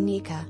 Nika.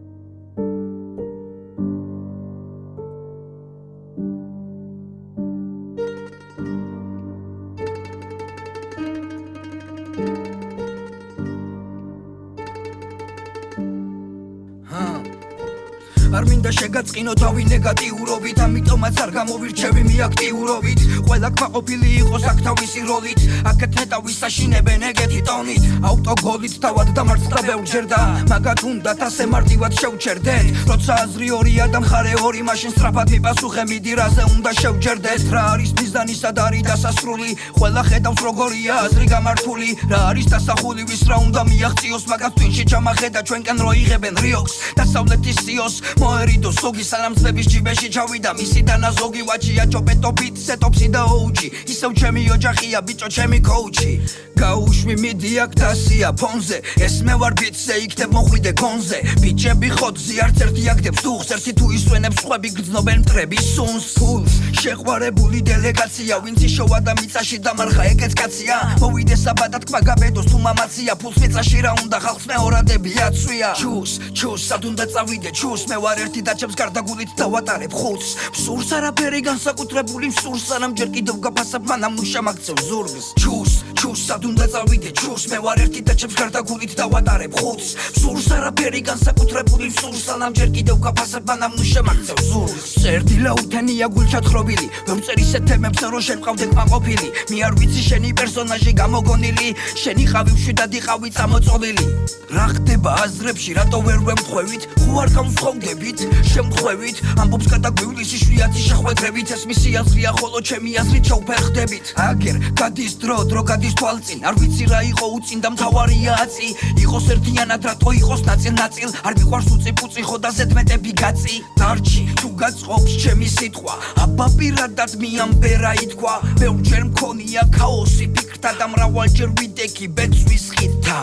არ მინდა შეგაწყინო თავი ნეგატიურობით, ამიტომაც არ გამოვირჩევი მიაქტიურობით. ყველა კმაყოფილი იყოს აქ თავისი როლით, აქეთ ნეტავის საშინებენ ეგეთი ტონით. ავტოგოლით თავად დამარცხდა ბევრჯერ და მაგათ უნდათ ასე მარტივად შევჩერდეთ. როცა აზრი ორია და მხარე ორი, მაშინ სწრაფად მიპასუხე, მიდი რაზე უნდა შევჯერდეთ. რა არის მიზანი, სად არის დასასრული, ყველა ხედავს როგორია აზრი გამართული. რა არის დასახული, ვის რა უნდა მიაღწიოს, მაგათ twinში ჩამახედა ჩვენკენ რო იღებენ რიოქს დასავლეთის სიოს. მოერიდო ზოგი სალამწლების ჯიბეში ჩავიდა მისი დანა ზოგი ვაჩია ჯოპეტობით სეტოფსი და ოუჯი ისევ ჩემი ოჯახია ბიჭო ჩემი კოუჩი გაუშვი მიდი აქ დასია ფონზე ეს მე ვარ ბიტზე იქნებ მოხვიდე გონზე ბიჭები ხოთზე არც ერთი აგდებს დუხს ერთი თუ ისვენებს ხვები გრძნობენ მტრების სუნს ფულს შეყვარებული დელეგაცია ვინც იშოვა და მიწაში დამარხა ეგეც კაცია მოვიდე საბადად თქვა გაბედოს თუ მამაცია ფულს მიწაში რა უნდა ხალხს მეორადები აცვია ჩუს სად უნდა წავიდე ჩუს მე ვარ ერთი და ჩემს გარდაგულით დავატარებ ხუთს მსურს არაფერი განსაკუთრებული მსურს სანამ ჯერ კიდევ გაფასებ მანამ ნუ შემაგცევ ზურგს ჩუს სად უნდა წავიდე ჩუს მე ვარ ერთი და ჩემს გარდაგულით დავატარებ ხუთს მსურს არაფერი განსაკუთრებული მსურს სანამ ჯერ კიდევ გაფასებ მანამ ნუ შემაგცევ ზურგს წერდილა უთენია გულჩათხრობილი ვერ წერ ისეთ თემებს რომ შენ ყავდე კმაყოფილი მე არ ვიცი შენი პერსონაჟი გამოგონილი შენი ხავი მშვიდად იყავი წამოწოლილი რა ხდება აზრებში რატო ვერ ვემთხვევით ხო არ გავსხოვნდებით შემთხვევით ამბობს გადაგვივლის იშვიათი შეხვედრებით ეს მისი აზრია ხოლო ჩემი აზრით ჩაუფერხდებით აგერ გადის დრო გადის თვალწინ არ ვიცი რა იყო უწინ და მთავარია აწი იყოს ერთიანად რატო იყოს ნაწილ არ მიყვარს უწიფუწი ხო და ზედმეტები გაწი დარჩი თუ გაწყობს ჩემი სიტყვა აბა პირადად მიამბერა ითქვა ბევრჯერ მქონია ქაოსი ფიქრთა და მრავალჯერ ვიდექი ბეწვის ხითა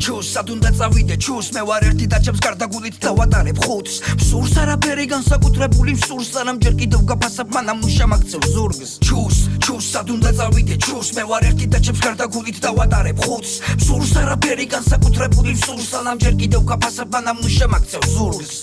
ჩუს სად უნდა წავიდე ჩუს მე ვარ ერთი და ჩემს გარდაგულით დავატარებ ხუთს მსურს არაფერი განსაკუთრებული მსურს სანამ ჯერ კიდევ გაფასებ მანამ ნუ შემაგცევ ზურგს ჩუს სად უნდა წავიდე ჩუს მე ვარ ერთი და ჩემს გარდაგულით დავატარებ ხუთს მსურს არაფერი განსაკუთრებული მსურს სანამ ჯერ კიდევ გაფასებ მანამ ნუ შემაგცევ ზურგს